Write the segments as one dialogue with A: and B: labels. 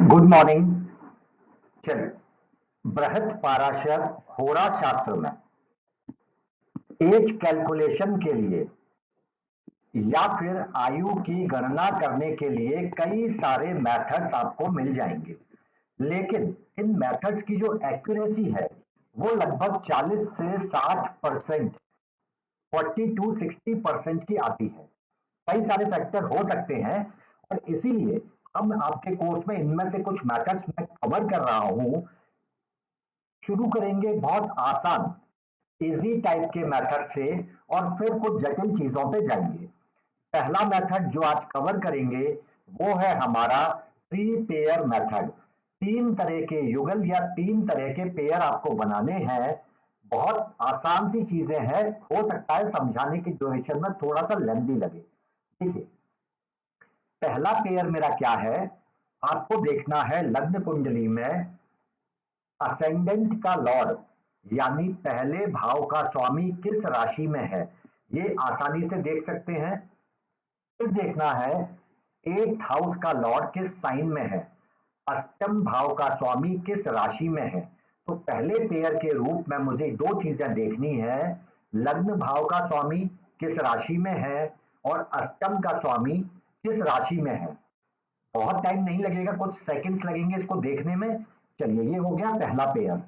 A: Good morning. चलिए, बृहत पाराशर होरा शास्त्र में एज कैलकुलेशन के लिए या फिर आयु की गणना करने के लिए कई सारे मेथड्स आपको मिल जाएंगे, लेकिन इन मेथड्स की जो एक्यूरेसी है वो लगभग 40 से 60%, 40 to 60% की आती है। कई सारे फैक्टर हो सकते हैं और इसीलिए हम आपके कोर्स में इनमें से कुछ मेथड्स मैं कवर कर रहा हूं। शुरू करेंगे बहुत आसान इजी टाइप के मेथड से और फिर कुछ जटिल चीजों पे जाएंगे। पहला मेथड जो आज कवर करेंगे वो है हमारा थ्री पेयर मेथड। तीन तरह के युगल या तीन तरह के पेयर आपको बनाने हैं। बहुत आसान सी चीजें हैं, हो सकता है समझाने की ड्यूरेशन में थोड़ा सा लेंथी लगे। देखिए, पहला पेयर मेरा क्या है, आपको देखना है लग्न कुंडली में असेंडेंट का लॉर्ड यानी पहले भाव का स्वामी किस राशि में है, ये आसानी से देख सकते हैं। फिर देखना है 8th हाउस का लॉर्ड किस साइन में है, अष्टम भाव का स्वामी किस राशि में है। तो पहले पेयर के रूप में मुझे दो चीजें देखनी है, लग्न भाव का स्वामी किस राशि में है और अष्टम का स्वामी किस राशि में है। बहुत टाइम नहीं लगेगा, कुछ सेकंड्स लगेंगे इसको देखने में। चलिए, ये हो गया पहला पेयर।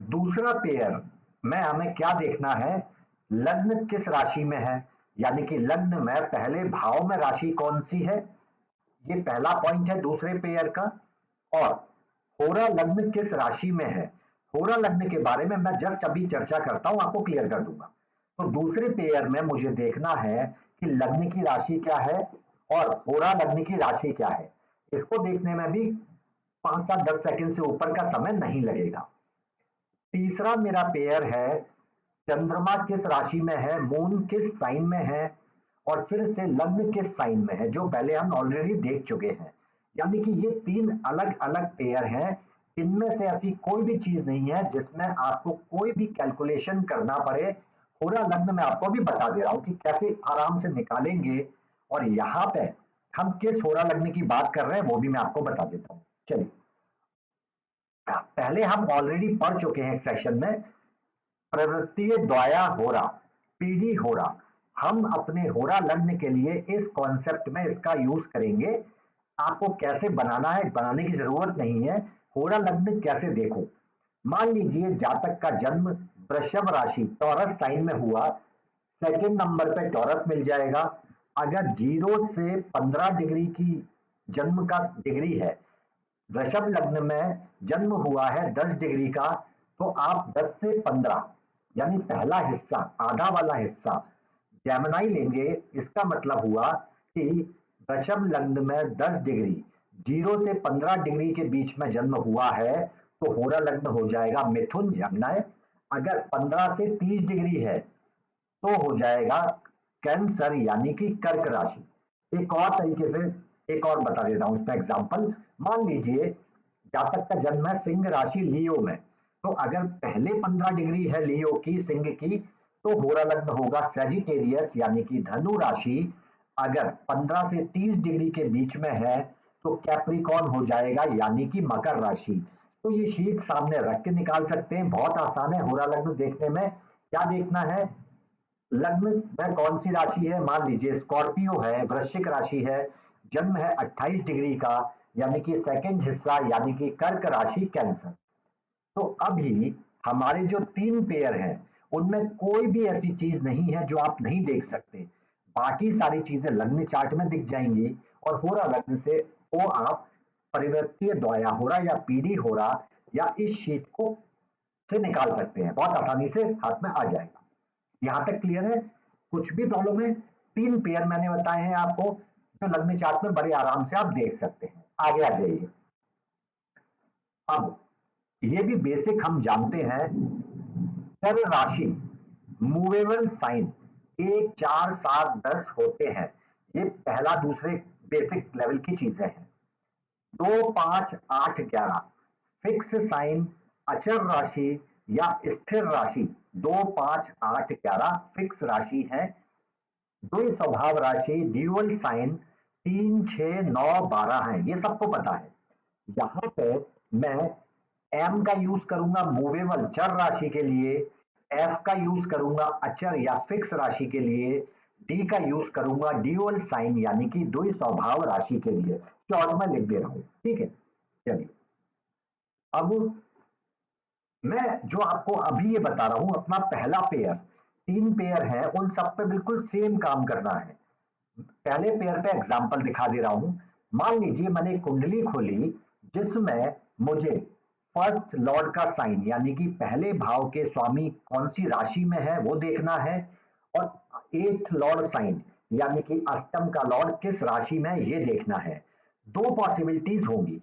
A: दूसरा पेयर में हमें क्या देखना है, लग्न किस राशि में है, यानी कि लग्न में पहले भाव में राशि कौन सी है, ये पहला पॉइंट है दूसरे पेयर का। और होरा लग्न किस राशि में है, होरा लग्न के बारे में मैं जस्ट अभी चर्चा करता हूं, आपको क्लियर कर दूंगा। तो दूसरे पेयर में मुझे देखना है कि लग्न की राशि क्या है और होरा लग्न की राशि क्या है। इसको देखने में भी 5 से 10 सेकंड से ऊपर का समय नहीं लगेगा। तीसरा मेरा पेयर है चंद्रमा किस राशि में है, मून किस साइन में है और फिर से लग्न किस साइन में है, जो पहले हम ऑलरेडी देख चुके हैं। यानी कि ये तीन अलग अलग पेयर हैं। इनमें से ऐसी कोई भी चीज नहीं है जिसमें आपको कोई भी कैलकुलेशन करना पड़े। पूरा लग्न मैं आपको भी बता दे रहा हूं कि कैसे आराम से निकालेंगे। और यहाँ पे हम किस होरा लग्न की बात कर रहे हैं वो भी मैं आपको बता देता हूँ। चलिए, पहले हम ऑलरेडी पढ़ चुके हैं एक सेशन में प्रवृत्तीय द्वया होरा, पीढ़ी होरा। हम अपने होरा लग्न के लिए इस कॉन्सेप्ट में इसका यूज करेंगे। आपको कैसे बनाना है बनाने की जरूरत नहीं है, होरा लग्न कैसे देखो। मान लीजिए जातक का जन्म वृषभ राशि टॉरस साइन में हुआ, सेकंड नंबर पे टॉरस मिल जाएगा। अगर 0 से 15 डिग्री की जन्म का डिग्री है, वृषभ लग्न में जन्म हुआ है 10 डिग्री का, तो आप 10 से 15 यानी पहला हिस्सा आधा वाला हिस्सा जेमिनी लेंगे। इसका मतलब हुआ कि वृषभ लग्न में 10 डिग्री 0 से 15 डिग्री के बीच में जन्म हुआ है तो होरा लग्न हो जाएगा मिथुन जमना। अगर 15 से 30 डिग्री है तो हो जाएगा कैंसर यानी कि कर्क राशि। एक और तरीके से एक और बता देता हूं इसका एग्जांपल। मान लीजिए जातक का जन्म है सिंह राशि लियो में, तो अगर पहले 15 डिग्री है लियो की सिंह की तो होरा लग्न होगा सेजिटेरियस यानी कि धनु राशि। अगर 15 से 30 डिग्री के बीच में है तो कैप्रिकॉर्न हो जाएगा यानी कि मकर राशि। तो ये शीट सामने रख के निकाल सकते हैं, बहुत आसान है होरा लग्न देखने में। क्या देखना है, लग्न में कौन सी राशि है, मान लीजिए स्कॉर्पियो है, वृश्चिक राशि है, जन्म है 28 डिग्री का यानी कि सेकंड हिस्सा यानी कि कर्क राशि कैंसर। तो अभी हमारे जो तीन पेयर हैं उनमें कोई भी ऐसी चीज नहीं है जो आप नहीं देख सकते। बाकी सारी चीजें लग्न चार्ट में दिख जाएंगी और होरा लग्न से वो आप परिवर्तीय द्वया होरा या पीढ़ी होरा या इस शीट को से निकाल सकते हैं, बहुत आसानी से हाथ में आ जाएगा। यहां तक क्लियर है, कुछ भी प्रॉब्लम है। तीन पेयर मैंने बताए हैं आपको जो लग्न चार्ट में बड़े आराम से आप देख सकते हैं। आगे आ जाइए। अब ये भी बेसिक हम जानते हैं, चर राशि मूवेबल साइन 1 4 7 10 होते हैं। ये पहला दूसरे बेसिक लेवल की चीजें हैं। 2 5 8 11 फिक्स साइन अचर राशि या स्थिर राशि। 2 5 8 11 फिक्स राशि है। द्वि स्वभाव राशि ड्यूअल साइन 3 6 9 12 है, ये सबको पता है। यहां पे मैं एम का यूज करूंगा मूवेबल चर राशि के लिए, एफ का यूज करूंगा अचर या फिक्स राशि के लिए, डी का यूज करूंगा ड्यूअल साइन यानी कि द्वि स्वभाव राशि के लिए। शॉर्ट में लिख दे रहा हूं, ठीक है। चलिए, अब मैं जो आपको अभी ये बता रहा हूं, अपना पहला पेयर, 3 पेयर है, उन सब पे बिल्कुल सेम काम करना है। पहले पेयर पे एग्जांपल दिखा दे रहा हूं। मान लीजिए मैंने एक कुंडली खोली जिसमें मुझे फर्स्ट लॉर्ड का साइन यानी कि पहले भाव के स्वामी कौन सी राशि में है वो देखना है, और एथ लॉर्ड साइन यानी कि अष्टम का लॉर्ड किस राशि में है ये देखना है। दो पॉसिबिलिटीज होंगी,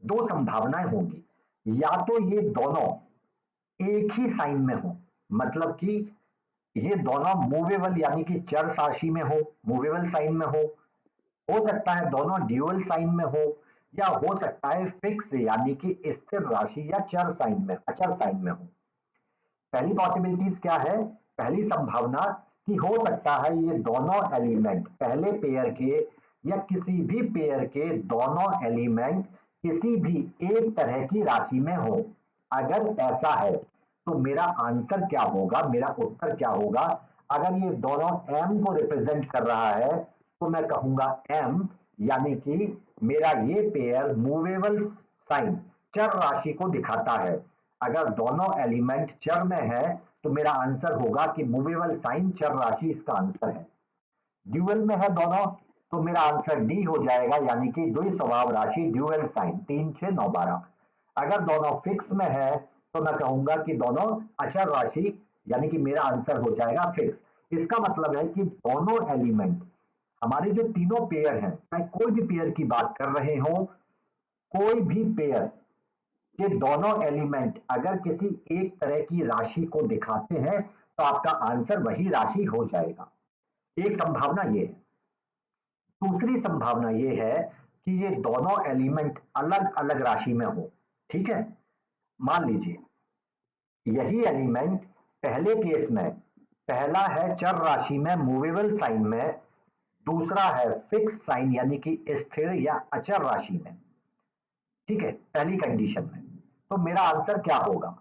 A: दो संभावनाएं होंगी। या तो ये दोनों एक ही साइन में हो, मतलब कि ये दोनों मूवेबल यानी कि चर राशि में हो, मूवेबल साइन में हो सकता है दोनों ड्यूअल साइन में हो, या हो सकता है फिक्स यानी कि स्थिर राशि या चर साइन में, अचर साइन में हो। पहली पॉसिबिलिटीज क्या है, पहली संभावना कि हो सकता है ये दोनों एलिमेंट पहले पेयर के या किसी भी पेयर के दोनों एलिमेंट किसी भी एक तरह की राशि में हो। अगर ऐसा है तो मेरा आंसर क्या होगा, मेरा उत्तर क्या होगा। अगर ये दोनों एम को रिप्रेजेंट कर रहा है तो मैं कहूंगा एम यानी कि मेरा ये पेयर मूवेबल साइन चर राशि को दिखाता है। अगर दोनों एलिमेंट चर में है तो मेरा आंसर होगा कि मूवेबल साइन चर राशि इसका आंसर है। ड्यूअल में है दोनों तो मेरा आंसर डी हो जाएगा यानी कि द्वि स्वभाव राशि ड्यूअल साइन 3 6 9 12। अगर दोनों फिक्स में है तो मैं कहूंगा कि दोनों अचर राशि यानी कि मेरा आंसर हो जाएगा फिक्स। इसका मतलब है कि दोनों एलिमेंट हमारे जो तीनों पेयर हैं, चाहे कोई भी पेयर की बात कर रहे हो, कोई भी पेयर ये दोनों एलिमेंट अगर किसी एक तरह की राशि को दिखाते हैं तो आपका आंसर वही राशि हो जाएगा। एक संभावना ये है। दूसरी संभावना ये है कि ये दोनों एलिमेंट अलग अलग राशि में हो, ठीक है। मान लीजिए यही एलिमेंट पहले केस में पहला है चर राशि में मूवेबल साइन में, दूसरा है फिक्स साइन यानी कि स्थिर या अचर राशि में, ठीक है, पहली कंडीशन में। तो मेरा आंसर क्या होगा,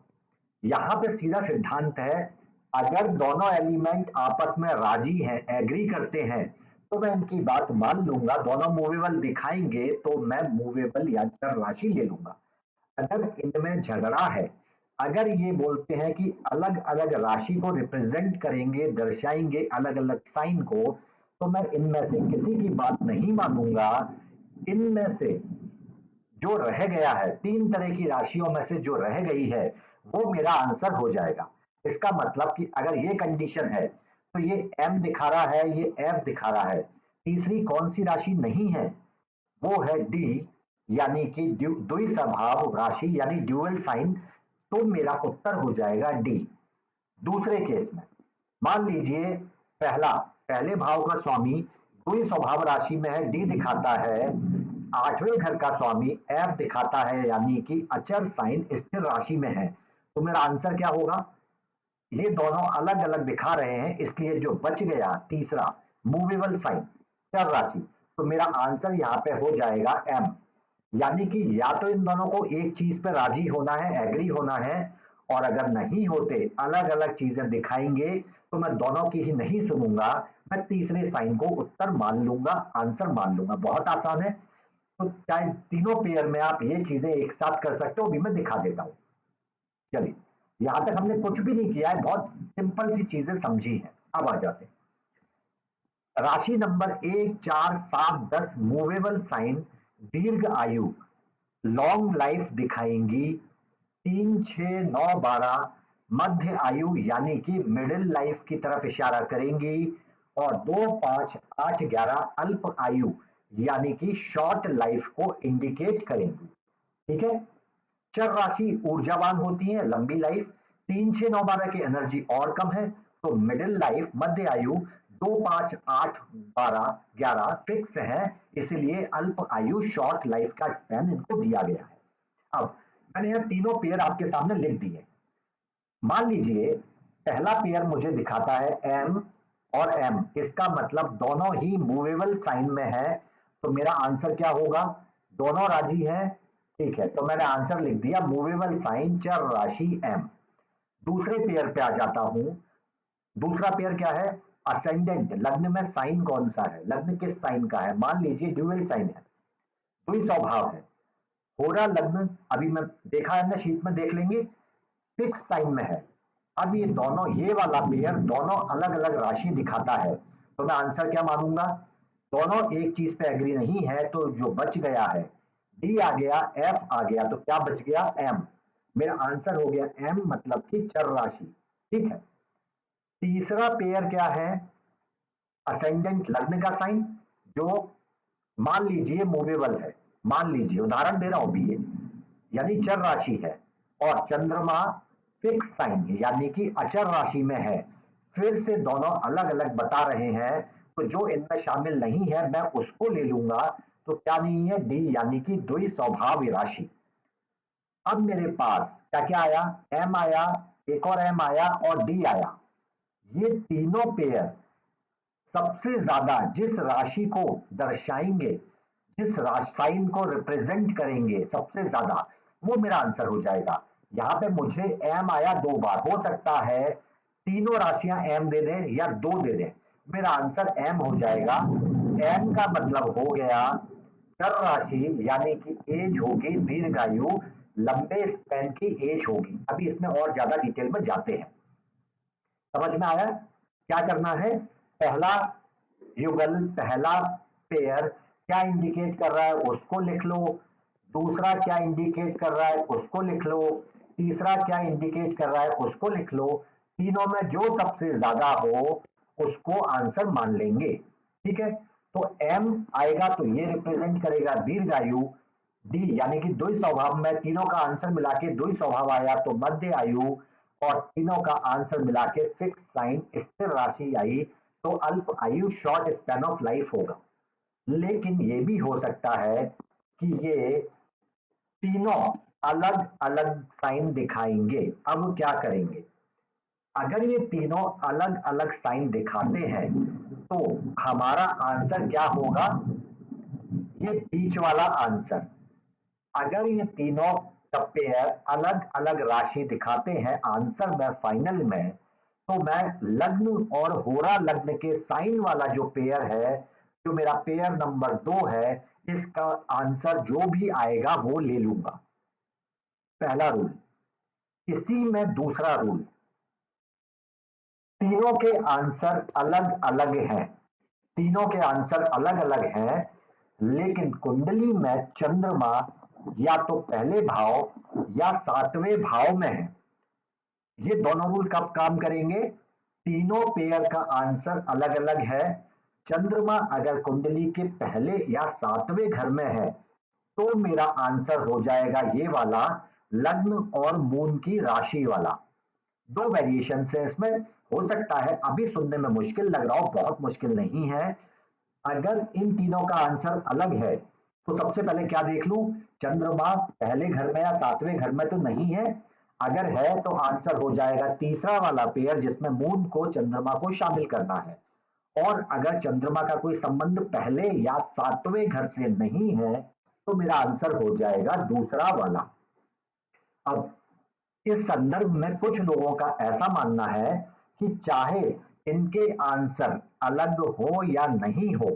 A: यहां पे सीधा सिद्धांत है, अगर दोनों एलिमेंट आपस में राजी हैं, एग्री करते हैं, तो मैं इनकी बात मान लूंगा। दोनों मूवेबल दिखाएंगे तो मैं मूवेबल या चर राशि ले लूंगा। अगर इनमें झगड़ा है, अगर ये बोलते हैं कि अलग अलग राशि को रिप्रेजेंट करेंगे, दर्शाएंगे अलग अलग साइन को, तो मैं इनमें से किसी की बात नहीं मानूंगा। इनमें से जो रह गया है, 3 तरह की राशियों में से जो रह गई है वो मेरा आंसर हो जाएगा। इसका मतलब कि अगर ये कंडीशन है तो ये एम दिखा रहा है, ये एफ दिखा रहा है। तीसरी कौन सी राशि नहीं है, वो है डी यानी कि द्विस्वभाव राशि यानी ड्यूअल साइन। तो मेरा उत्तर हो जाएगा डी। दूसरे केस में मान लीजिए पहले भाव का स्वामी द्वि स्वभाव राशि में है, डी दिखाता है, 8वें घर का स्वामी एफ दिखाता है यानी कि अचर साइन स्थिर राशि में है। तो मेरा आंसर क्या होगा, ये दोनों अलग अलग दिखा रहे हैं, इसलिए जो बच गया तीसरा मूवेबल साइन चर राशि, तो मेरा आंसर यहाँ पे हो जाएगा एम। यानी कि या तो इन दोनों को एक चीज पे राजी होना है, एग्री होना है, और अगर नहीं होते अलग अलग चीजें दिखाएंगे तो मैं दोनों की ही नहीं सुनूंगा, मैं तीसरे साइन को उत्तर मान लूंगा, आंसर मान लूंगा। बहुत आसान है। तो चाहे तीनों पेयर में आप ये चीजें एक साथ कर सकते हो, अभी मैं दिखा देता हूं। चलिए, यहां तक हमने कुछ भी नहीं किया है, बहुत सिंपल सी चीजें समझी है। अब आ जाते हैं राशि नंबर 1 4 7 10 मूवेबल साइन दीर्घ आयु लॉन्ग लाइफ दिखाएंगी। 3 6 9 12 मध्य आयु यानी कि मिडिल लाइफ की तरफ इशारा करेंगी, और 2 5 8 11 अल्प आयु यानी कि शॉर्ट लाइफ को इंडिकेट करेंगी, ठीक है। चर राशि ऊर्जावान होती है, लंबी लाइफ। 3 6 9 12 की एनर्जी और कम है, तो मिडिल लाइफ मध्य आयु 2 5 8 12 11 फिक्स है, इसलिए अल्प आयु शॉर्ट लाइफ का स्पैन इनको दिया गया है। अब मैंने यह तीनों पेयर आपके सामने लिख दिए। मान लीजिए पहला पेयर मुझे दिखाता है एम और एम, इसका मतलब दोनों ही मूवेबल साइन में है। तो मेरा आंसर क्या होगा, दोनों राजी हैं, ठीक है, तो मैंने आंसर लिख दिया मूवेबल साइन चर राशि m। दूसरे पेयर पे आ जाता हूं। दूसरा पेयर क्या है? असेंडेंट। लग्न में साइन कौन सा है? लग्न किस साइन का है? मान लीजिए ड्यूअल साइन है, द्वि स्वभाव है। होरा लग्न अभी मैं देखा है ना, शीट में देख लेंगे, फिक्स साइन में है। अब ये दोनों, ये वाला पेयर दोनों अलग अलग राशि दिखाता है, तो मैं आंसर क्या मानूंगा? दोनों एक चीज पे एग्री नहीं है, तो जो बच गया है डी आ गया, एफ आ गया, तो क्या बच गया? एम। मेरा आंसर हो गया एम, मतलब कि चर राशि। ठीक है। तीसरा पेयर क्या है? असेंडेंट लग्न का साइन, जो मान लीजिए मूवेबल है, मान लीजिए उदाहरण दे रहा हूं भी, ये यानी चर राशि है, और चंद्रमा फिक्स साइन है यानी कि अचर राशि में है। फिर से दोनों अलग अलग बता रहे हैं, तो जो इनमें शामिल नहीं है मैं उसको ले लूंगा। तो क्या नहीं है? डी, यानी कि द्वि स्वभाव राशि। अब मेरे पास क्या क्या आया? एम आया, एक और एम आया, और डी आया। ये तीनों पेयर सबसे ज्यादा जिस राशि को दर्शाएंगे, जिस साइन को रिप्रेजेंट करेंगे सबसे ज्यादा, वो मेरा आंसर हो जाएगा। यहां पे मुझे एम आया 2 बार, हो सकता है तीनों राशियां एम दे दें या 2 दे दें, मेरा आंसर एम हो जाएगा। एम का मतलब हो गया चर राशि, यानी कि एज होगी दीर्घायु, लंबे स्पैन की एज होगी। अभी इसमें और ज्यादा डिटेल में जाते हैं। समझ में आया? क्या करना है? पहला युगल, पहला पेयर क्या इंडिकेट कर रहा है उसको लिख लो, दूसरा क्या इंडिकेट कर रहा है उसको लिख लो, तीसरा क्या इंडिकेट कर रहा है उसको लिख लो। तीनों में जो सबसे ज्यादा हो उसको आंसर मान लेंगे। ठीक है। तो एम आएगा तो ये रिप्रेजेंट करेगा दीर्घायु। डी यानी कि द्वि स्वभाव में तीनों का आंसर मिला के द्वि स्वभाव आया तो मध्य आयु, और तीनों का आंसर मिला के फिक्स साइन स्थिर राशि आई, तो अल्प आयु शॉर्ट स्पैन ऑफ लाइफ होगा। लेकिन ये भी हो सकता है कि ये तीनों अलग अलग साइन दिखाएंगे। अब क्या करेंगे? अगर ये तीनों अलग अलग साइन दिखाते हैं तो हमारा आंसर क्या होगा? ये बीच वाला आंसर। अगर ये तीनों का पेयर अलग अलग राशि दिखाते हैं आंसर में, फाइनल में, तो मैं लग्न और होरा लग्न के साइन वाला जो पेयर है, जो मेरा पेयर नंबर 2 है, इसका आंसर जो भी आएगा वो ले लूंगा। पहला रूल। इसी में दूसरा रूल, तीनों के आंसर अलग अलग हैं, तीनों के आंसर अलग अलग हैं, लेकिन कुंडली में चंद्रमा या तो पहले भाव या 7वें भाव में है। ये दोनों रूल कब काम करेंगे? तीनों पेयर का आंसर अलग अलग है। चंद्रमा अगर कुंडली के पहले या 7वें घर में है तो मेरा आंसर हो जाएगा ये वाला, लग्न और मून की राशि वाला। 2 वेरिएशन है इसमें। हो सकता है अभी सुनने में मुश्किल लग रहा हो, बहुत मुश्किल नहीं है। अगर इन तीनों का आंसर अलग है तो सबसे पहले क्या देख लूं? चंद्रमा पहले घर में या 7वें घर में तो नहीं है। अगर है तो आंसर हो जाएगा तीसरा वाला पेयर, जिसमें मून को चंद्रमा को शामिल करना है। और अगर चंद्रमा का कोई संबंध पहले या 7वें घर से नहीं है तो मेरा आंसर हो जाएगा दूसरा वाला। अब इस संदर्भ में कुछ लोगों का ऐसा मानना है कि चाहे इनके आंसर अलग हो या नहीं हो,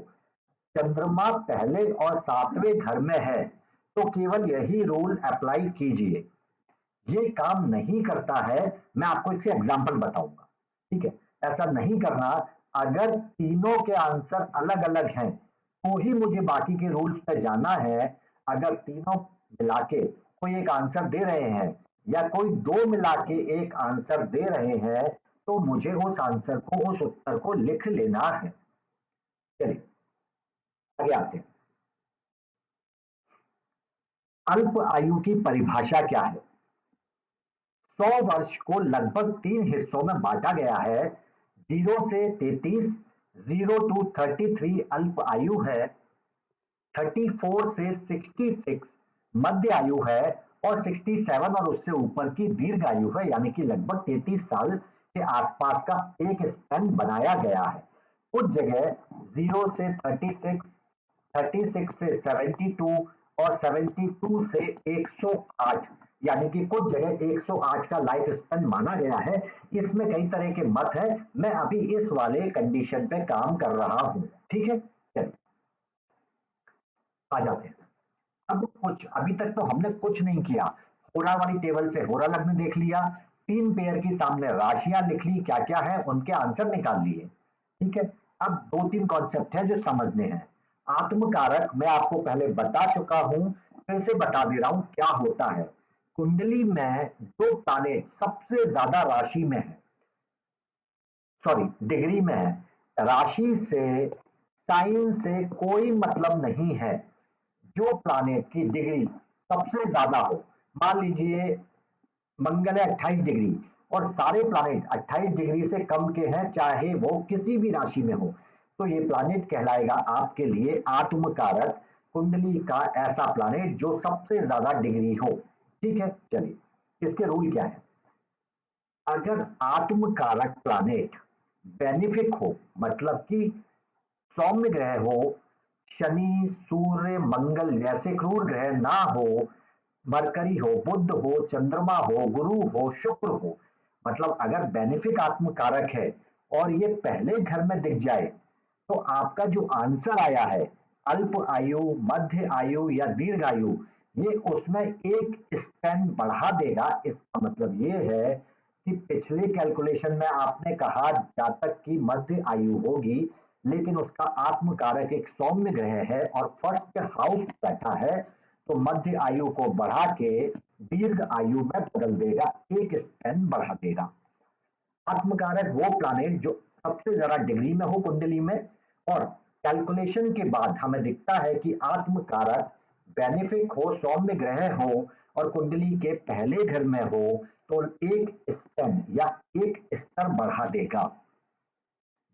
A: चंद्रमा पहले और 7वें घर में है तो केवल यही रूल अप्लाई कीजिए। ये काम नहीं करता है, मैं आपको इससे एग्जांपल बताऊंगा। ठीक है। ऐसा नहीं करना। अगर तीनों के आंसर अलग अलग हैं तो ही मुझे बाकी के रूल्स पे जाना है। अगर तीनों मिला के कोई एक आंसर दे रहे हैं या कोई 2 मिला के एक आंसर दे रहे हैं तो मुझे उस आंसर को, उस उत्तर को लिख लेना है। चलिए आगे आते हैं। अल्प आयु की परिभाषा क्या है? 100 वर्ष को लगभग 3 हिस्सों में बांटा गया है। 0 से 33, 0 टू 33 अल्प आयु है, 34 से 66 मध्य आयु है, और 67 और उससे ऊपर की दीर्घ आयु है, यानी कि लगभग 33 साल के आसपास का एक स्पैन बनाया गया है। कुछ जगह 0 से 36, 36 से 72 और 72 से 108, यानी कि कुछ जगह 108 का लाइफ स्पैन माना गया है। इसमें कई तरह के मत है, मैं अभी इस वाले कंडीशन पे काम कर रहा हूं। ठीक है, चलिए आ जाते हैं। अब कुछ अभी तक तो हमने कुछ नहीं किया, होरा वाली टेबल से होरा लग्न देख लिया, 3 पेयर की सामने राशियां लिख ली, क्या क्या है उनके आंसर निकाल लिए। ठीक है, अब 2-3 कॉन्सेप्ट है जो समझने हैं। आत्मकारक मैं आपको पहले बता चुका हूं, फिर से बता दे रहा हूं क्या होता है। कुंडली में जो प्लैनेट सबसे ज्यादा राशि में है, सॉरी डिग्री में है, राशि से साइन से कोई मतलब नहीं है, जो प्लैनेट की डिग्री सबसे ज्यादा हो, मान लीजिए मंगल है 28 डिग्री और सारे प्लैनेट 28 डिग्री से कम के हैं, चाहे वो किसी भी राशि में हो, तो ये प्लैनेट कहलाएगा आपके लिए आत्मकारक, कुंडली का ऐसा प्लैनेट जो सबसे ज्यादा डिग्री हो। ठीक है, चलिए इसके रूल क्या है। अगर आत्मकारक प्लैनेट बेनिफिक हो, मतलब कि सौम्य ग्रह हो, शनि सूर्य मंगल जैसे क्रूर ग्रह ना हो, मरकरी हो, बुध हो, चंद्रमा हो, गुरु हो, शुक्र हो, मतलब अगर बेनिफिक आत्मकारक है और ये पहले घर में दिख जाए, तो आपका जो आंसर आया है अल्प आयु, मध्य आयु या दीर्घ आयु, ये उसमें एक स्पैन बढ़ा देगा। इसका मतलब ये है कि पिछले कैलकुलेशन में आपने कहा जातक की मध्य आयु होगी, लेकिन उसका आत्मकारक एक सौम्य ग्रह है और फर्स्ट हाउस बैठा है, तो मध्य आयु को बढ़ा के दीर्घ आयु में बदल देगा, एक स्पैन बढ़ा देगा। आत्मकारक वो प्लैनेट जो सबसे ज्यादा डिग्री में हो कुंडली में, और कैलकुलेशन के बाद हमें दिखता है कि आत्मकारक बेनिफिक हो, सौम्य ग्रह हो और कुंडली के पहले घर में हो, तो एक स्पैन या एक स्तर बढ़ा देगा।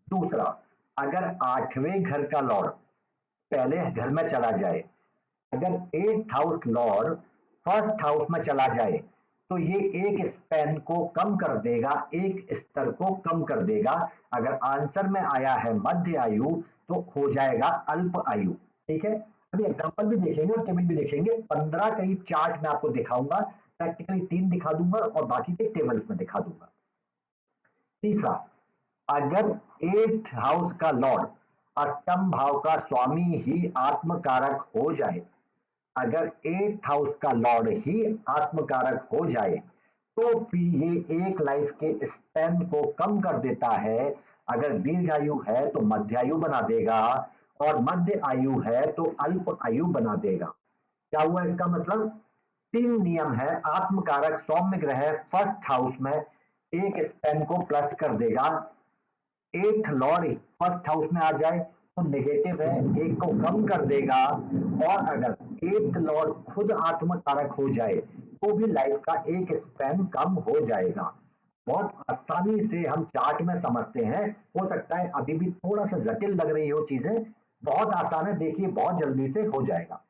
A: दूसरा, अगर 8वें घर का लॉर्ड पहले घर में चला जाए, अगर 8th house Lord first house में चला जाए, तो ये एक स्पैन को कम कर देगा, एक स्तर को कम कर देगा। अगर आंसर में आया है मध्य आयु, तो हो जाएगा अल्प आयु। ठीक है, अभी एग्जांपल भी देखेंगे और टेबल भी देखेंगे। 15 करीब चार्ट में आपको दिखाऊंगा, प्रैक्टिकली 3 दिखा दूंगा और बाकी के टेबल्स में दिखा दूंगा। तीसरा, अगर 8th हाउस का लॉर्ड अष्टम भाव का स्वामी ही आत्मकारक हो जाए, अगर 8th हाउस का लॉर्ड ही आत्मकारक हो जाए, तो फिर ये एक लाइफ के स्पैन को कम कर देता है। अगर दीर्घ आयु है तो मध्य आयु बना देगा और मध्य आयु है तो अल्प आयु बना देगा। क्या हुआ इसका मतलब? 3 नियम है। आत्मकारक सौम्य ग्रह फर्स्ट हाउस में एक स्पैन को प्लस कर देगा, 8th लॉर्ड फर्स्ट हाउस में आ जाए तो नेगेटिव है, एक को कम कर देगा, और अगर 8th लॉर्ड खुद आत्मकारक हो जाए तो भी लाइफ का एक स्पैन कम हो जाएगा। बहुत आसानी से हम चार्ट में समझते हैं, हो सकता है अभी भी थोड़ा सा जटिल लग रही हो चीजें, बहुत आसान है, देखिए बहुत जल्दी से हो जाएगा।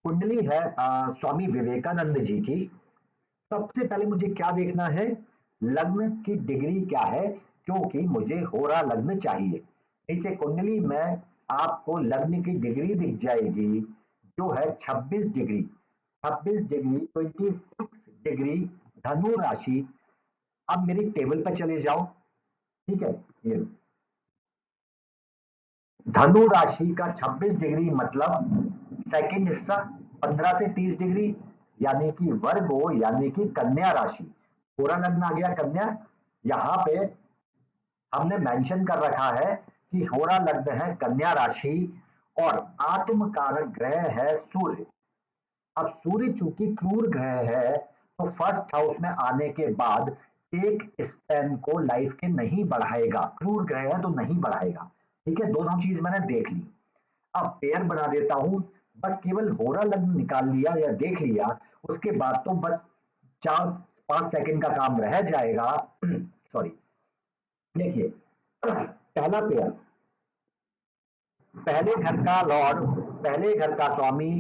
A: कुंडली है स्वामी विवेकानंद जी की। सबसे पहले मुझे क्या देखना है? लग्न की डिग्री क्या है, क्योंकि मुझे होरा लग्न चाहिए। नीचे कुंडली में आपको लग्न की डिग्री दिख जाएगी, जो है 26 डिग्री, 26 डिग्री 26 डिग्री धनु राशि। अब मेरी टेबल पर चले जाओ। ठीक है, ये धनु राशि का 26 डिग्री मतलब सेकंड हिस्सा 15 से 30 डिग्री, यानी कि वर्गो, यानी कि कन्या राशि। पूरा लग्न आ गया कन्या। यहाँ पे हमने मेंशन कर रखा है कि होरा लग्न है कन्या राशि और आत्मकारक ग्रह है सूर्य। अब सूर्य चूंकि क्रूर ग्रह है, तो फर्स्ट हाउस में आने के बाद एक स्पैन को लाइफ के नहीं बढ़ाएगा, क्रूर ग्रह है तो नहीं बढ़ाएगा। ठीक है, दोनों चीज मैंने देख ली। अब पेयर बना देता हूं, बस केवल होरा लग्न निकाल लिया या देख लिया, उसके बाद तो बस 4-5 सेकंड का काम रह जाएगा। सॉरी, देखिए पहला पेयर, पहले घर का लॉर्ड, पहले घर का स्वामी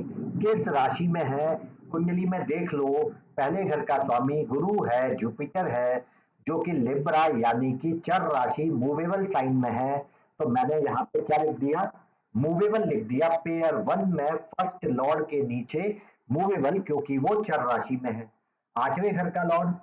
A: किस राशि में है? कुंडली में देख लो, पहले घर का स्वामी गुरु है, जुपिटर है, जो कि लिब्रा यानी कि चर राशि मूवेबल साइन में है। तो मैंने यहाँ पे क्या लिख दिया? मूवेबल लिख दिया, पेयर 1 में फर्स्ट लॉर्ड के नीचे मूवेबल, क्योंकि वो चर राशि में है। 8वें घर का लॉर्ड,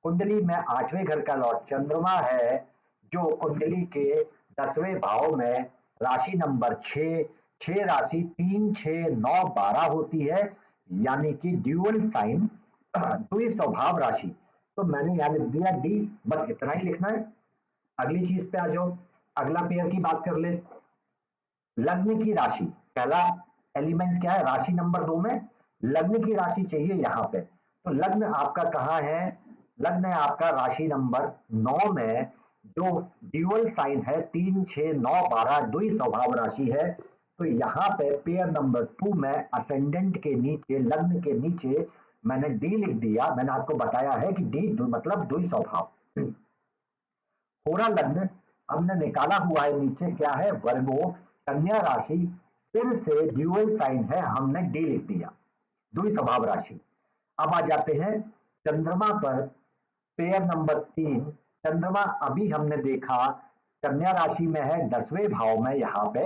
A: कुंडली में 8वें घर का लॉर्ड चंद्रमा है, जो कुंडली के 10वें भाव में राशि नंबर 6, 6 राशि 3, 6, 9, 12 होती है, यानी कि ड्यूअल साइन, द्वि स्वभाव राशि। तो मैंने यहां लिख दिया डी, बस इतना ही लिखना है। अगली चीज पे आ जाओ, अगला पेयर की बात कर ले। लग्न की राशि, पहला एलिमेंट क्या है, राशि नंबर 2 में लग्न की राशि चाहिए यहाँ पे। तो लग्न आपका कहाँ है, लग्न है आपका राशि नंबर 9 में, जो ड्यूअल साइन है 3, 6, 9, 12 द्वि स्वभाव राशि है। तो यहाँ पे पेयर नंबर 2 में असेंडेंट के नीचे, लग्न के नीचे मैंने डी लिख दिया। मैंने आपको बताया है कि डी मतलब द्वि स्वभाव। होरा लग्न हमने निकाला हुआ है, नीचे क्या है, वर्गो, कन्या राशि, फिर से ड्यूअल साइन है, हमने डी लिख दिया, द्वि स्वभाव राशि। अब आ जाते हैं चंद्रमा पर, पेयर नंबर 3। चंद्रमा अभी हमने देखा कन्या राशि में है, 10वें भाव में यहाँ पे,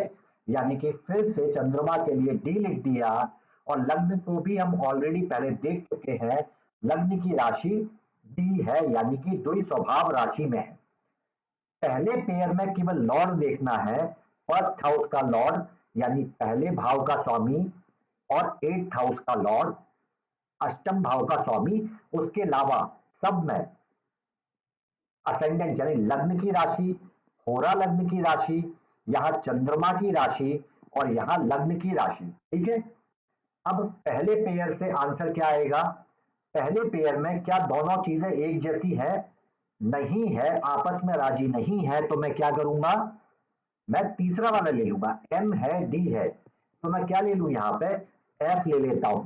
A: यानी कि फिर से चंद्रमा के लिए डी लिख दिया। और लग्न को भी हम ऑलरेडी पहले देख चुके हैं, लग्न की राशि डी है, यानी कि द्वि स्वभाव राशि में है। पहले पेयर में केवल लॉर्ड देखना है, फर्स्ट हाउस का लॉर्ड यानी पहले भाव का स्वामी, और 8th हाउस का लॉर्ड, अष्टम भाव का स्वामी। उसके अलावा सब में असेंडेंट यानी लग्न की राशि, होरा लग्न की राशि, यहाँ चंद्रमा की राशि, और यहाँ लग्न की राशि। ठीक है, अब पहले पेयर से आंसर क्या आएगा, पहले पेयर में क्या दोनों चीजें एक जैसी है, नहीं है, आपस में राजी नहीं है, तो मैं क्या करूंगा, मैं तीसरा वाला ले लूंगा। एम है, डी है, तो मैं क्या ले लू, यहाँ पे एफ ले लेता हूं।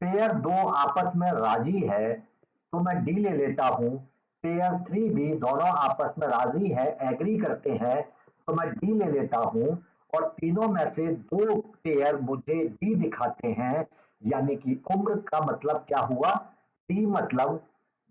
A: पेयर 2 आपस में राजी है, तो मैं डी ले लेता हूं। पेयर 3 भी दोनों आपस में राजी है, एग्री करते हैं, तो मैं डी ले लेता हूं। और तीनों में से 2 पेयर मुझे डी दिखाते हैं, यानी कि उम्र का मतलब क्या हुआ, डी मतलब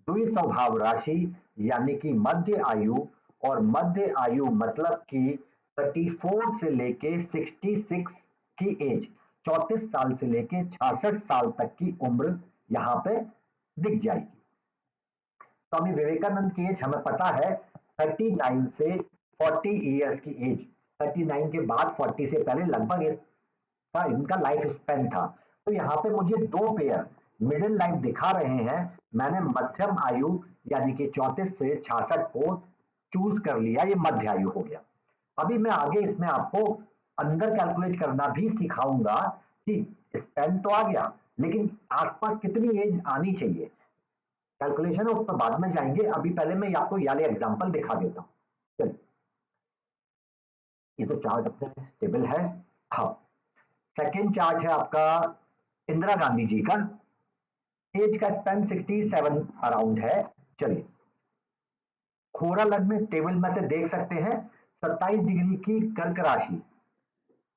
A: द्वि स्वभाव राशि, यानी कि मध्य आयु। और मध्य आयु मतलब कि 34 से लेके 66 की एज, 34 साल से लेके 66 साल तक की उम्र यहाँ पे दिख जाएगी। स्वामी विवेकानंद की एज हमें पता है 39 से 40 ईयर्स की एज, 39 के बाद 40 से पहले लगभग इसका इनका लाइफ स्पेन था। तो यहाँ पे मुझे 2 पेयर मिडिल लाइफ दिखा रहे हैं, मैंने मध्यम आयु यानी कि 34 से 66 को चूज कर लिया, ये मध्य आयु हो गया। अभी मैं आगे इसमें आपको अंदर कैलकुलेट करना भी सिखाऊंगा कि स्पेन तो आ गया, लेकिन आसपास कितनी एज आनी चाहिए, कैलकुलेशन उस पर बाद में जाएंगे। अभी पहले मैं आपको ये एग्जांपल दिखा देता हूँ। चलिए, ये तो चार्ट अपने टेबल है। हाँ, सेकेंड चार्ट है आपका इंदिरा गांधी जी का, एज का स्पेन 67 अराउंड है। चलिए, खोरा लग्न टेबल में से देख सकते हैं 27 डिग्री की कर्क राशि।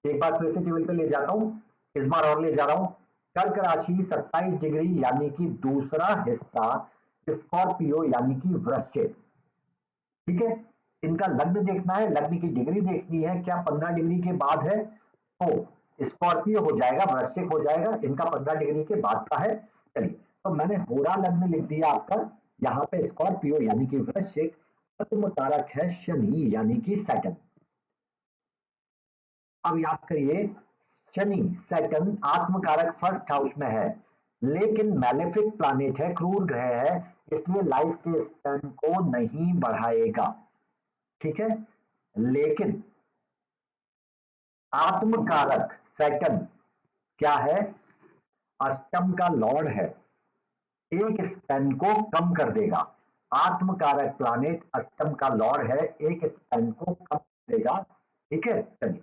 A: एक बार फिर से टेबल पे ले जाता हूं, इस बार और ले जा रहा हूं। कर्क राशि 27 डिग्री यानी कि दूसरा हिस्सा स्कॉर्पियो यानी कि वृश्चिक। ठीक है, इनका लग्न देखना है, लग्न की डिग्री देखनी है, क्या 15 डिग्री के बाद है, तो स्कॉर्पियो हो जाएगा, वृश्चिक हो जाएगा, इनका 15 डिग्री के बाद का है। चलिए, तो मैंने होरा लग्न लिख दिया आपका, यहाँ पे स्कॉर्पियो यानी कि वृश्चिक, आत्म कारक है शनि यानी कि सैटर्न। अब याद करिए, शनि सैटर्न आत्मकारक फर्स्ट हाउस में है, लेकिन मैलेफिक प्लैनेट है, क्रूर ग्रह है, इसलिए लाइफ के स्पैन को नहीं बढ़ाएगा। ठीक है, लेकिन आत्मकारक सैटर्न क्या है, अष्टम का लॉर्ड है, एक स्पैन को कम कर देगा। आत्मकारक प्लैनेट अष्टम का लॉर्ड है, एक स्पैन को कम कर देगा। ठीक है, चलिए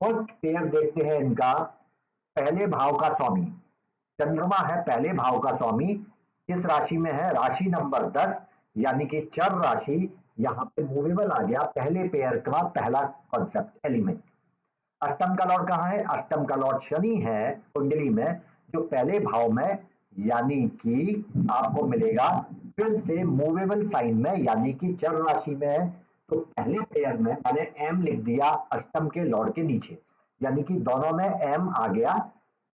A: फर्स्ट पेयर देखते हैं इनका, पहले भाव का स्वामी चंद्रमा है, पहले भाव का स्वामी किस राशि में है, राशि नंबर 10 यानी कि चर राशि। यहाँ पे मूवेबल आ गया, पहले पेयर का पहला कॉन्सेप्ट एलिमेंट। अष्टम का लॉर्ड कहाँ है, अष्टम का लॉर्ड शनि है कुंडली में, जो पहले भाव में, यानी कि आपको मिलेगा फिर से मूवेबल साइन में, यानी कि चर राशि में। तो पहले पेयर में मैंने एम लिख दिया अष्टम के लॉर्ड के नीचे, यानी कि दोनों में एम आ गया,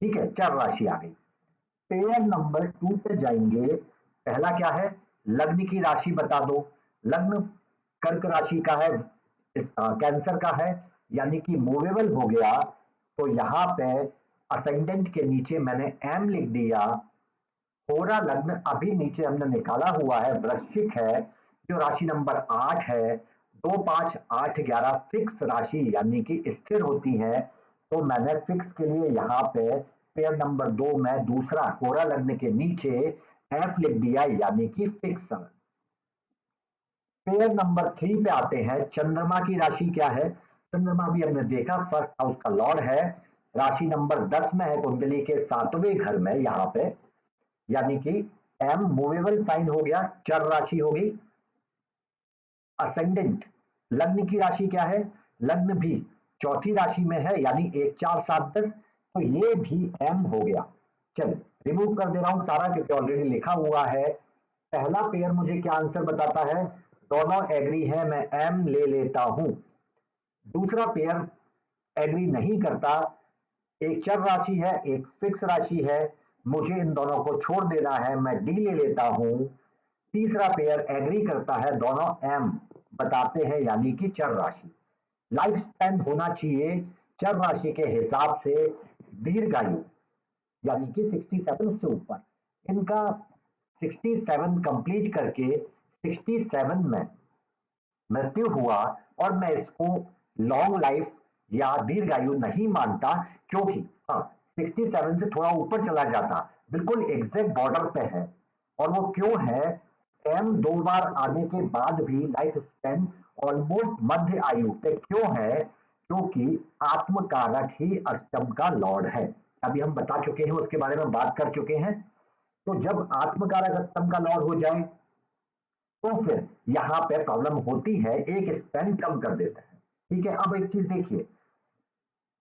A: ठीक है, चर राशि आ गई। पेयर नंबर 2 पे जाएंगे। पहला क्या है, लग्न की राशि बता दो। लग्न कर्क राशि का है, कैंसर का है, यानी कि मूवेबल हो गया। तो यहाँ पे असेंडेंट के नीचे मैंने एम लिख दिया। होरा लग्न अभी नीचे हमने निकाला हुआ है, वृश्चिक है, जो राशि नंबर 8 है। 2 5 8 11 फिक्स राशि यानी कि स्थिर होती है। तो मैंने फिक्स के लिए यहाँ पे पेयर नंबर 2 में दूसरा होरा लग्न के नीचे एफ लिख दिया, यानी कि फिक्स। पेयर नंबर 3 पे आते हैं। चंद्रमा की राशि क्या है, चंद्रमा भी हमने देखा फर्स्ट हाउस का लॉर्ड है, राशि नंबर 10 में है, कुंडली के 7वें घर में यहाँ पे, यानी कि एम मूवेबल साइन हो गया, चर राशि होगी। असेंडेंट लग्न की राशि क्या है, लग्न भी चौथी राशि में है, यानी 1 4 7 10, तो ये भी एम हो गया। चलिए रिमूव कर दे रहा हूं सारा, क्योंकि ऑलरेडी लिखा हुआ है। पहला पेयर मुझे क्या आंसर बताता है, दोनों एग्री है, मैं एम ले लेता हूं। दूसरा पेयर एग्री नहीं करता, एक चर राशि है, एक फिक्स राशि है, मुझे इन दोनों को छोड़ देना है, मैं डी ले लेता हूं। तीसरा पेयर एग्री करता है, दोनों एम बताते हैं, यानी कि चर राशि। लाइफ स्पैन होना चाहिए चर राशि के हिसाब से दीर्घायु, यानी कि 67 से ऊपर। इनका 67 कंप्लीट करके 67 में मृत्यु हुआ, और मैं इसको लॉन्ग लाइफ या दीर्घायु नहीं मानता, क्योंकि हाँ 67 से थोड़ा ऊपर चला जाता, बिल्कुल एग्जैक्ट बॉर्डर पे है। और वो क्यों है, एम 2 बार आने के बाद भी लाइफ स्पैन ऑलमोस्ट मध्य आयु पे क्यों है, क्योंकि आत्मकारक ही अष्टम का लॉर्ड है। अभी हम बता चुके हैं, उसके बारे में बात कर चुके हैं। तो जब आत्मकारक अष्टम का लॉर्ड हो जाए तो फिर यहाँ पे प्रॉब्लम होती है, एक स्पेन कम कर देते हैं। ठीक है, अब एक चीज देखिए,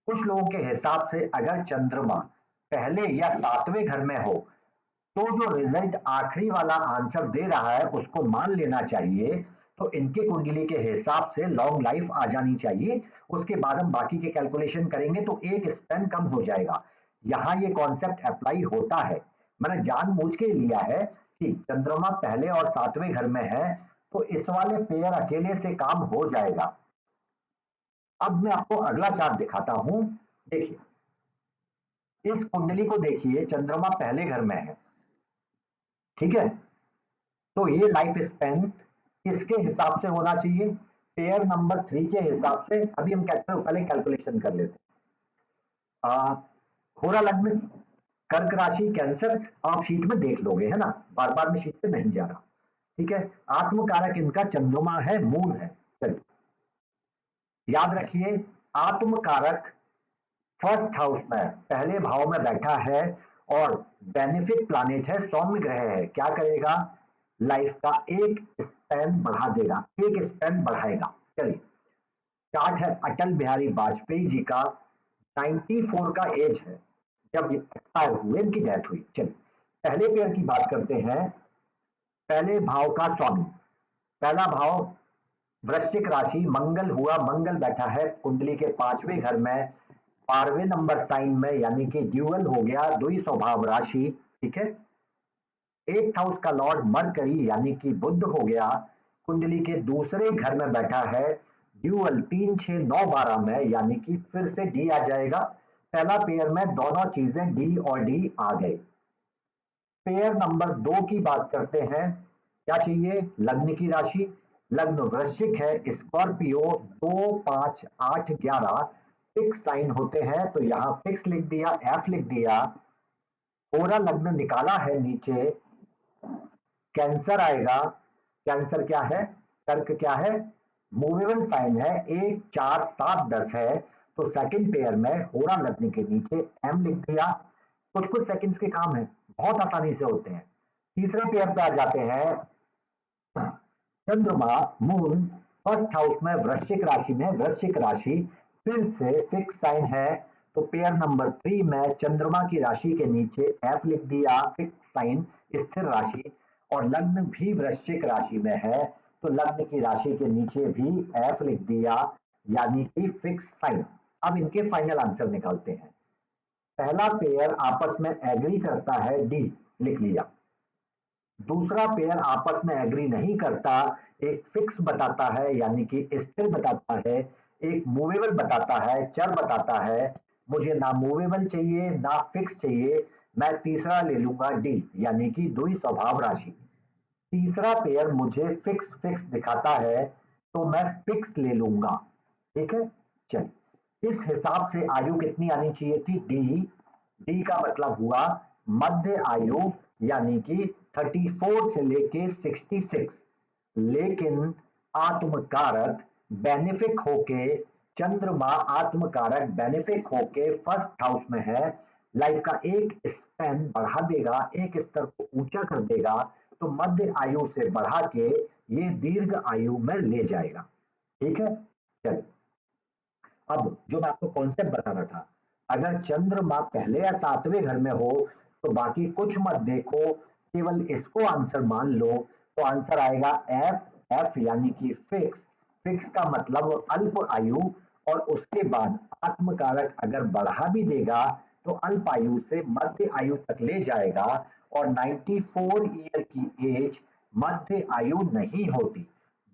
A: कुछ लोगों के हिसाब से अगर चंद्रमा पहले या 7वें घर में हो, तो जो रिजल्ट आखिरी वाला आंसर दे रहा है उसको मान लेना चाहिए। तो इनके कुंडली के हिसाब से लॉन्ग लाइफ आ जानी चाहिए। उसके बाद हम बाकी के कैलकुलेशन करेंगे तो एक स्पेन कम हो जाएगा। यहाँ ये कॉन्सेप्ट अप्लाई होता है, मैंने जानबूझ के लिया है कि चंद्रमा पहले और 7वें घर में है, तो इस वाले पेयर अकेले से काम हो जाएगा। अब मैं आपको अगला चार्ट दिखाता हूं। देखिए, इस कुंडली को देखिए, चंद्रमा पहले घर में है, ठीक है। तो ये लाइफ स्पेन किसके हिसाब से होना चाहिए, पेयर नंबर 3 के हिसाब से। अभी हम पहले कैलकुलेशन कर लेते हैं। होरा लग्न कर्क राशि कैंसर, आप शीट में देख लोगे, है ना, बार बार में शीट पे नहीं जा रहा, ठीक है। आत्मकारक इनका चंद्रमा है, मून है। चलिए याद रखिए, आत्मकारक फर्स्ट हाउस में पहले भाव में बैठा है, और बेनिफिट प्लानेट है, सौम्य ग्रह है, क्या करेगा, लाइफ का एक स्पैन बढ़ा देगा, एक स्पैन बढ़ाएगा। चलिए चार्ट है अटल बिहारी वाजपेयी जी का, 94 का एज है जब एक्सपायर हुए, इनकी डेथ हुई। चलिए पहले पेयर की बात करते हैं। पहले भाव का स्वामी, पहला भाव वृश्चिक राशि, मंगल हुआ, मंगल बैठा है कुंडली के 5वें घर में, 12वें नंबर साइन में, यानी कि ड्यूअल हो गया, द्वि स्वभाव राशि, ठीक है। 8th हाउस का लॉर्ड मरकरी यानी कि बुध हो गया, कुंडली के दूसरे घर में बैठा है, ड्यूअल 3 6 9 12 में, यानी कि फिर से डी आ जाएगा। पहला पेयर में दोनों चीजें डी और डी आ गए। पेयर नंबर 2 की बात करते हैं। क्या चाहिए, लग्न की राशि, लग्न वृश्चिक है, स्कॉर्पियो, 2 5 8 11 फिक्स साइन होते हैं, तो यहाँ फिक्स लिख दिया, एफ लिख दिया। होरा लग्न निकाला है नीचे, कैंसर आएगा, कैंसर क्या है, कर्क क्या है, मूवेबल साइन है, 1 4 7 10 है, तो सेकंड पेयर में होरा लग्न के नीचे एम लिख दिया। कुछ कुछ सेकंड्स के काम है, बहुत आसानी से होते हैं। तीसरे पेयर पे आ जाते हैं। चंद्रमा मून फर्स्ट हाउस में वृश्चिक राशि में, वृश्चिक राशि फिर से फिक्स साइन है, तो पेयर नंबर 3 में चंद्रमा की राशि के नीचे एफ लिख दिया, फिक्स साइन, स्थिर राशि, और लग्न भी वृश्चिक राशि में है, तो लग्न की राशि के नीचे भी एफ लिख दिया, यानी कि फिक्स साइन। अब इनके फाइनल आंसर निकालते हैं। पहला पेयर आपस में एग्री करता है, डी लिख लिया। दूसरा पेयर आपस में एग्री नहीं करता, एक फिक्स बताता है यानी कि स्थिर बताता है, एक मूवेबल बताता है, चर बताता है। मुझे ना मूवेबल चाहिए ना फिक्स चाहिए, मैं तीसरा ले लूंगा डी, यानी कि द्वि स्वभाव राशि। तीसरा पेयर मुझे फिक्स फिक्स दिखाता है तो मैं फिक्स ले लूंगा। ठीक है, चलिए इस हिसाब से आयु कितनी आनी चाहिए थी, डी। डी का मतलब हुआ मध्य आयु, यानी कि 34 से लेके 66। लेकिन आत्मकारक बेनिफिक होके, चंद्रमा आत्मकारक बेनिफिक होके फर्स्ट हाउस में है, लाइफ का एक स्पैन बढ़ा देगा, एक स्तर को ऊंचा कर देगा, तो मध्य आयु से बढ़ा के ये दीर्घ आयु में ले जाएगा। ठीक है, चलिए अब जो मैं आपको कॉन्सेप्ट बता रहा था, अगर चंद्रमा पहले या सातवें घर में हो तो बाकी कुछ मत देखो, केवल इसको आंसर मान लो, तो आंसर आएगा एफ। एफ यानी कि फिक्स। फिक्स का मतलब अल्प आयु, और उसके बाद आत्मकारक अगर बढ़ा भी देगा तो अल्प आयु से मध्य आयु तक ले जाएगा, और 94 ईयर की एज मध्य आयु नहीं होती।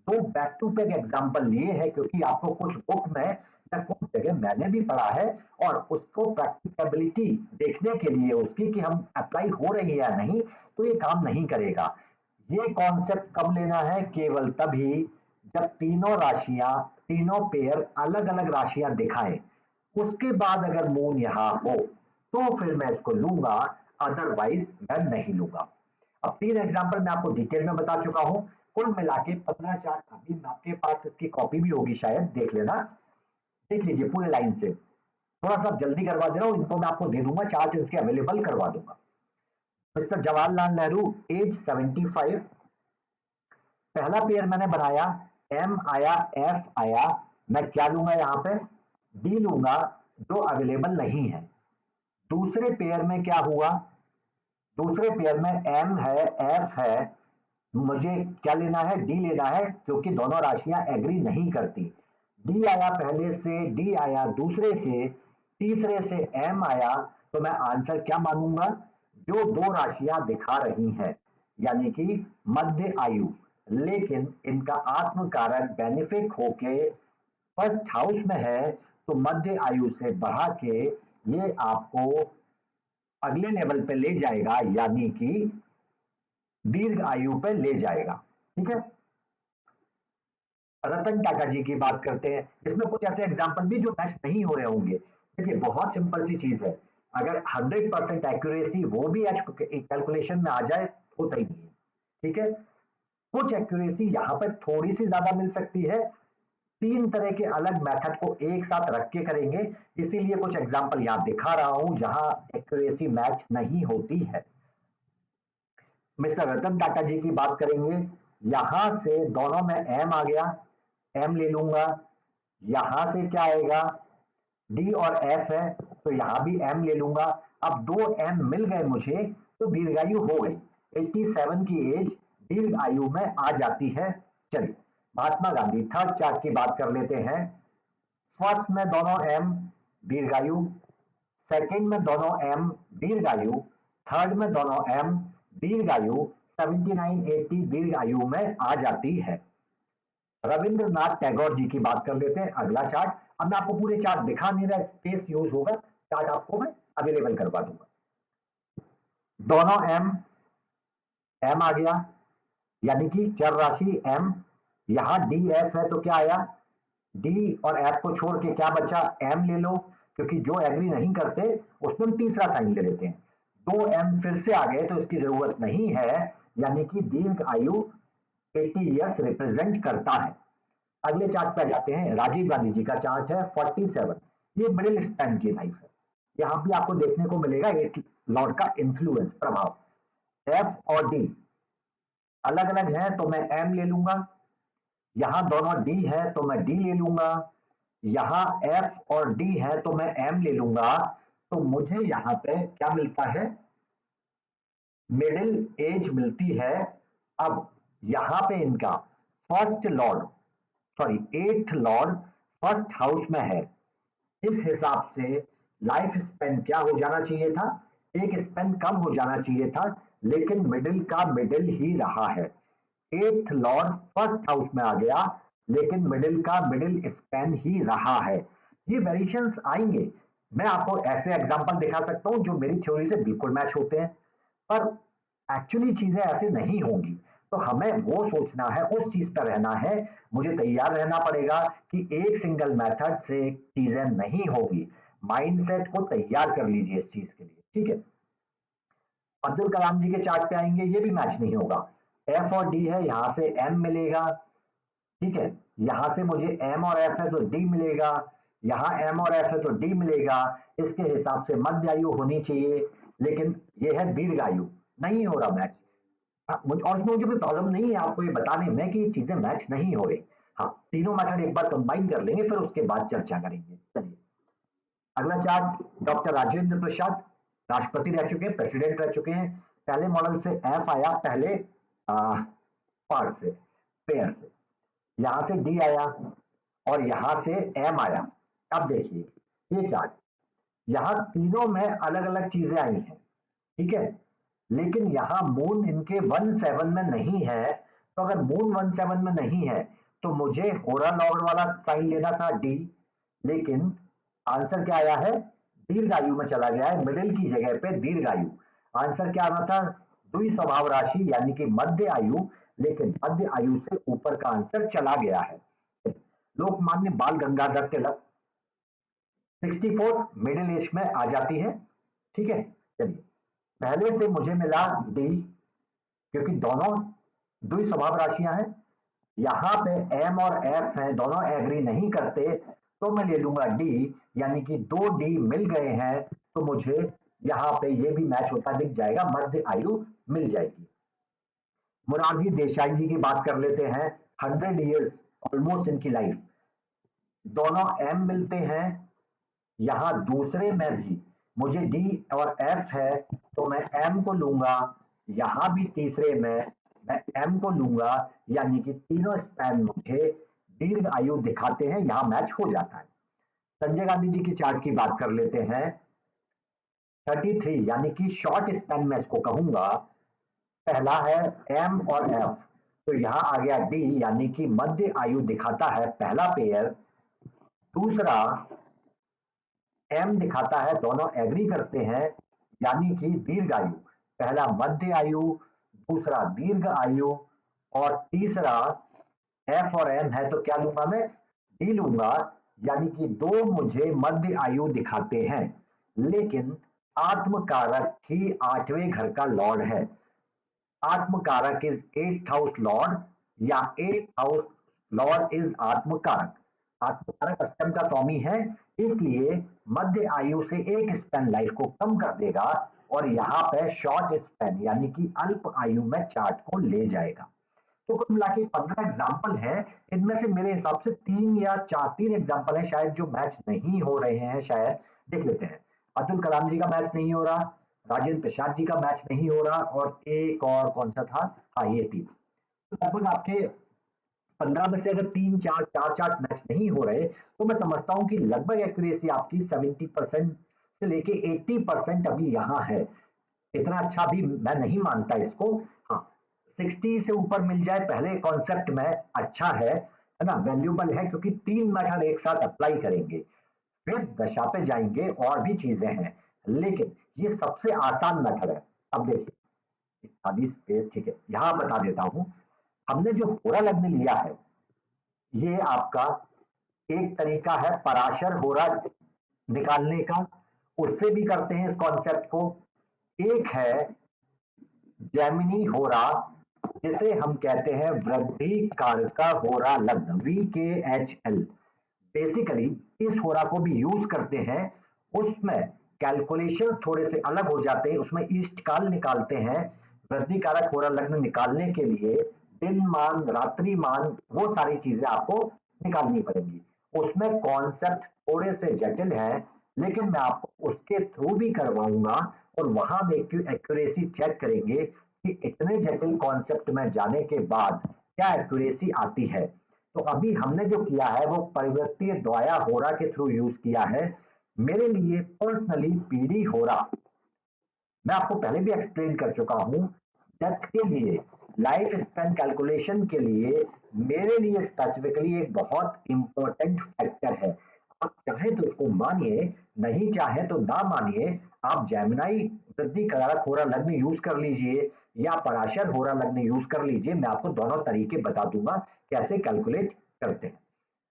A: दो बैक टू बैक एग्जाम्पल लिए हैं क्योंकि आपको कुछ बुक में या कुछ जगह मैंने भी पढ़ा है, और उसको प्रैक्टिकबिलिटी देखने के लिए उसकी कि हम अप्लाई हो रही है या नहीं, तो ये काम नहीं करेगा। ये कॉन्सेप्ट कब लेना है, केवल तभी जब तीनों राशियां, तीनों पेयर अलग अलग राशियां दिखाएं, उसके बाद अगर मून यहां हो तो फिर मैं इसको लूंगा, अदरवाइज मैं नहीं लूंगा। अब 3 एग्जाम्पल मैं आपको डिटेल में बता चुका हूं, कुल मिला के 15 चार्ट। अभी आपके पास इसकी कॉपी भी होगी शायद, देख लेना, देख लीजिए पूरे लाइन से। थोड़ा सा जल्दी करवा दे रहा हूं, इनको मैं आपको दे दूंगा, चार्ट इसके अवेलेबल करवा दूंगा। Mister Jawaharlal Nehru, age 75। पहला पेयर मैंने बनाया, एम आया, एफ आया, मैं क्या लूंगा यहां पे, डी लूंगा, जो अवेलेबल नहीं है। दूसरे पेयर में क्या हुआ, दूसरे पेयर में एम है, एफ है, मुझे क्या लेना है, डी लेना है, क्योंकि दोनों राशियां एग्री नहीं करती। डी आया पहले से, डी आया दूसरे से, तीसरे से एम आया, तो मैं आंसर क्या मानूंगा, जो दो राशियां दिखा रही हैं, यानी कि मध्य आयु, लेकिन इनका आत्मकारक बेनिफिक होके फर्स्ट हाउस में है, तो मध्य आयु से बढ़ा के ये आपको अगले लेवल पे ले जाएगा, यानी कि दीर्घ आयु पे ले जाएगा। ठीक है, रतन टाटा जी की बात करते हैं, इसमें कुछ ऐसे एग्जाम्पल भी जो मैच नहीं हो रहे होंगे। देखिए बहुत सिंपल सी चीज है, अगर 100% एक्यूरेसी वो भी कैलकुलेशन में आ जाए, होता ही नहीं है। ठीक है, कुछ एक्यूरेसी यहाँ पर थोड़ी सी ज्यादा मिल सकती है, 3 तरह के अलग मेथड को एक साथ रख के करेंगे, इसीलिए कुछ एग्जाम्पल यहाँ दिखा रहा हूं जहां एक्यूरेसी मैच नहीं होती है। मिस्टर रतन टाटा जी की बात करेंगे, यहां से दोनों में एम आ गया, एम ले लूंगा, यहां से क्या आएगा, डी और एफ है, तो यहां भी एम ले लूंगा। अब 2 एम मिल गए मुझे, तो दीर्घायु हो गई, 87 की एज दीर्घ आयु में आ जाती है। चलिए महात्मा गांधी, थर्ड चार्ट की बात कर लेते हैं। फर्स्ट में दोनों एम, दीर्घायु। सेकंड में दोनों एम, दीर्घायु। थर्ड में दोनों एम, दीर्घायु। 79 80 दीर्घायु में आ जाती है। रविंद्रनाथ टैगोर जी की बात कर लेते हैं, अगला चार्ट। अब मैं आपको पूरे चार्ट दिखा नहीं रहा, स्पेस यूज होगा, चार्ट आपको मैं अवेलेबल करवा दूंगा। दोनों एम, एम आ गया, यानी कि चर राशि एम। यहां डी एफ है तो क्या आया, डी और एफ को छोड़ के क्या बचा, एम ले लो, क्योंकि जो एग्री नहीं करते उसमें हम तीसरा साइन ले लेते हैं। 2 एम फिर से आ गए तो इसकी जरूरत नहीं है, यानी कि दीर्घ आयु 80 ईयर्स रिप्रेजेंट करता है। अगले चार्ट पे जाते हैं, राजीव गांधी जी का चार्ट है 47। ये मिडिल स्पैन की लाइफ है, यहां भी आपको देखने को मिलेगा एक लॉर्ड का इन्फ्लुएंस, प्रभाव। एफ और डी अलग अलग है तो मैं एम ले लूंगा, यहां दोनों डी है तो मैं डी ले लूंगा, यहां एफ और डी है तो मैं एम ले लूंगा, तो मुझे यहां पे क्या मिलता है, मिडिल एज मिलती है। अब यहां पे इनका first Lord, sorry 8th Lord first house में है, इस हिसाब से लाइफ स्पेन क्या हो जाना चाहिए था, एक स्पेन कम हो जाना चाहिए था, लेकिन मिडिल का मिडिल ही रहा है। 8th लॉर्ड फर्स्ट हाउस में आ गया, लेकिन मिडिल का मिडिल स्पेन ही रहा है। ये वेरिएशंस आएंगे, मैं आपको ऐसे एग्जांपल दिखा सकता हूं जो मेरी थ्योरी से बिल्कुल मैच होते हैं, पर एक्चुअली चीजें ऐसे नहीं होंगी। तो हमें वो सोचना है, उस चीज पर रहना है, मुझे तैयार रहना पड़ेगा कि एक सिंगल मेथड से चीजें नहीं होगी। माइंडसेट को तैयार कर लीजिए इस चीज के लिए, ठीक है। अब्दुल कलाम जी के चार्ट पे आएंगे, ये भी मैच नहीं होगा। एफ और डी है, यहां से एम मिलेगा, ठीक है, यहां से मुझे एम और एफ है तो डी मिलेगा, यहां एम और एफ है तो डी मिलेगा। इसके हिसाब से मध्य आयु होनी चाहिए, लेकिन ये है दीर्घ आयु, नहीं हो रहा मैच। और इसमें मुझे कोई प्रॉब्लम नहीं है आपको ये बताने में कि ये चीजें मैच नहीं हो रही। हाँ, तीनों मेथड एक बार कंबाइन कर लेंगे, फिर उसके बाद चर्चा करेंगे। चलिए अगला चार्ट, डॉक्टर राजेंद्र प्रसाद राष्ट्रपति रह चुके हैं, प्रेसिडेंट रह चुके हैं। पहले मॉडल से एफ आया, पहले पार्ट से, पेयर से, यहां से डी आया और यहां से एम आया। अब देखिए ये चार्ट, यहां तीनों में अलग अलग चीजें आई हैं, ठीक है, लेकिन यहां मून इनके 17 में नहीं है। तो अगर मून 17 में नहीं है तो मुझे होरा लॉर्ड वाला साइन लेना था डी, लेकिन आंसर क्या आया है, दीर्घायु में चला गया है, मिडिल की जगह पे दीर्घायु। आंसर क्या आना था, द्वि स्वभाव राशि यानी कि मध्य आयु, लेकिन मध्य आयु से ऊपर का आंसर चला गया है। लोकमान्य बाल गंगाधर तिलक 64 मिडिल एज में आ जाती है, ठीक है। चलिए पहले से मुझे मिला डी, क्योंकि दोनों द्वि स्वभाव राशियां हैं, यहां पे एम और एफ हैं, दोनों एग्री नहीं करते, तो मैं ले लूंगा डी, यानी कि 2 डी मिल गए हैं, तो मुझे यहां पे ये भी मैच होता दिख जाएगा, मध्य आयु मिल जाएगी। मुरारजी देसाई जी की बात कर लेते हैं, 100 ईयर्स ऑलमोस्ट इनकी लाइफ, दोनों एम मिलते हैं, यहां दूसरे में भी मुझे डी और एफ है, तो मैं एम को लूंगा, यहां भी तीसरे में मैं एम को लूंगा, यानी कि तीनों स्पैन मुझे दीर्घ आयु दिखाते हैं, यहां मैच हो जाता है। संजय गांधी जी की चार्ट की बात कर लेते हैं, 33 यानी कि शॉर्ट स्पैन में इसको कहूंगा, पहला है एम और एफ, तो यहां आ गया डी, यानी कि मध्य आयु दिखाता है पहला पेयर, दूसरा एम दिखाता है, दोनों एग्री करते हैं, यानी कि दीर्घ आयु, पहला मध्य आयु, दूसरा दीर्घ आयु, और तीसरा एफ और एम है, तो क्या लूंगा मैं, डी लूंगा, यानी कि दो मुझे मध्य आयु दिखाते हैं, लेकिन आत्मकारक ही 8वें घर का लॉर्ड है। आत्मकारक इज 8th हाउस लॉर्ड, या 8th हाउस लॉर्ड इज आत्मकारक। आत्मकारक अष्टम का स्वामी है, इसलिए मध्य आयु से एक स्पेन लाइफ को कम कर देगा, और यहाँ पे शॉर्ट स्पेन यानी कि अल्प आयु में चार्ट को ले जाएगा। तो कुल मिला के 15 एग्जाम्पल है, इनमें से मेरे हिसाब से 3 एग्जाम्पल है शायद जो मैच नहीं हो रहे हैं, शायद देख लेते हैं। अब्दुल कलाम जी का मैच नहीं हो रहा, राजेंद्र प्रसाद जी का मैच नहीं हो रहा, और एक और कौन सा था, हाँ ये 3। तो लगभग आपके 15 में से अगर 3 4 मैच नहीं हो रहे, तो मैं समझता हूं कि लगभग एक्यूरेसी आपकी 70% से लेके 80% अभी यहाँ है। इतना अच्छा भी मैं नहीं मानता इसको, हाँ 60 से ऊपर मिल जाए पहले कॉन्सेप्ट में अच्छा है ना, वैल्यूबल है, क्योंकि 3 मेथड एक साथ अप्लाई करेंगे, फिर दशा पे जाएंगे और भी चीजें हैं, लेकिन ये सबसे आसान मेथड है। अब देखिए खाली स्पेस, ठीक है, यहां बता देता हूं, हमने जो होरा लग्न लिया है, ये आपका एक तरीका है पराशर होरा निकालने का, उससे भी करते हैं इस कॉन्सेप्ट को। एक है जैमिनी होरा, जिसे हम कहते हैं वृद्धि कारक का होरा लग्न, VKHL। बेसिकली इस होरा को भी यूज करते हैं, उसमें कैलकुलेशन थोड़े से अलग हो जाते हैं, उसमें ईस्ट काल निकालते हैं, वृद्धि कारक होरा लग्न निकालने के लिए दिन मान रात्रि मान वो सारी चीजें आपको निकालनी पड़ेंगी, उसमें कॉन्सेप्ट थोड़े से जटिल है, लेकिन मैं आपको उसके थ्रू भी करवाऊंगा, और वहां में एक्यूरेसी चेक करेंगे कि इतने जटिल कॉन्सेप्ट में जाने के बाद क्या एक्यूरेसी आती है। तो अभी हमने जो किया है वो परिवृत्तीय द्वया होरा के थ्रू यूज किया है। मेरे लिए पर्सनली पीडी होरा, मैं आपको पहले भी एक्सप्लेन कर चुका हूं, डेथ के लिए, लाइफ स्पैन कैलकुलेशन के लिए मेरे लिए स्पेसिफिकली एक बहुत इंपॉर्टेंट फैक्टर है। आप चाहे तो उसको मानिए, नहीं चाहे तो ना मानिए। आप जेमिनाई वृद्धि कारक होरा लग्न यूज कर लीजिए या पराशर होरा लग्न यूज कर लीजिए, मैं आपको दोनों तरीके बता दूंगा कैसे कैलकुलेट करते हैं।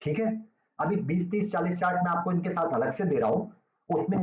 A: ठीक है, अभी 20 30 40 चार्ट मैं आपको इनके साथ अलग से दे रहा हूं, उसमें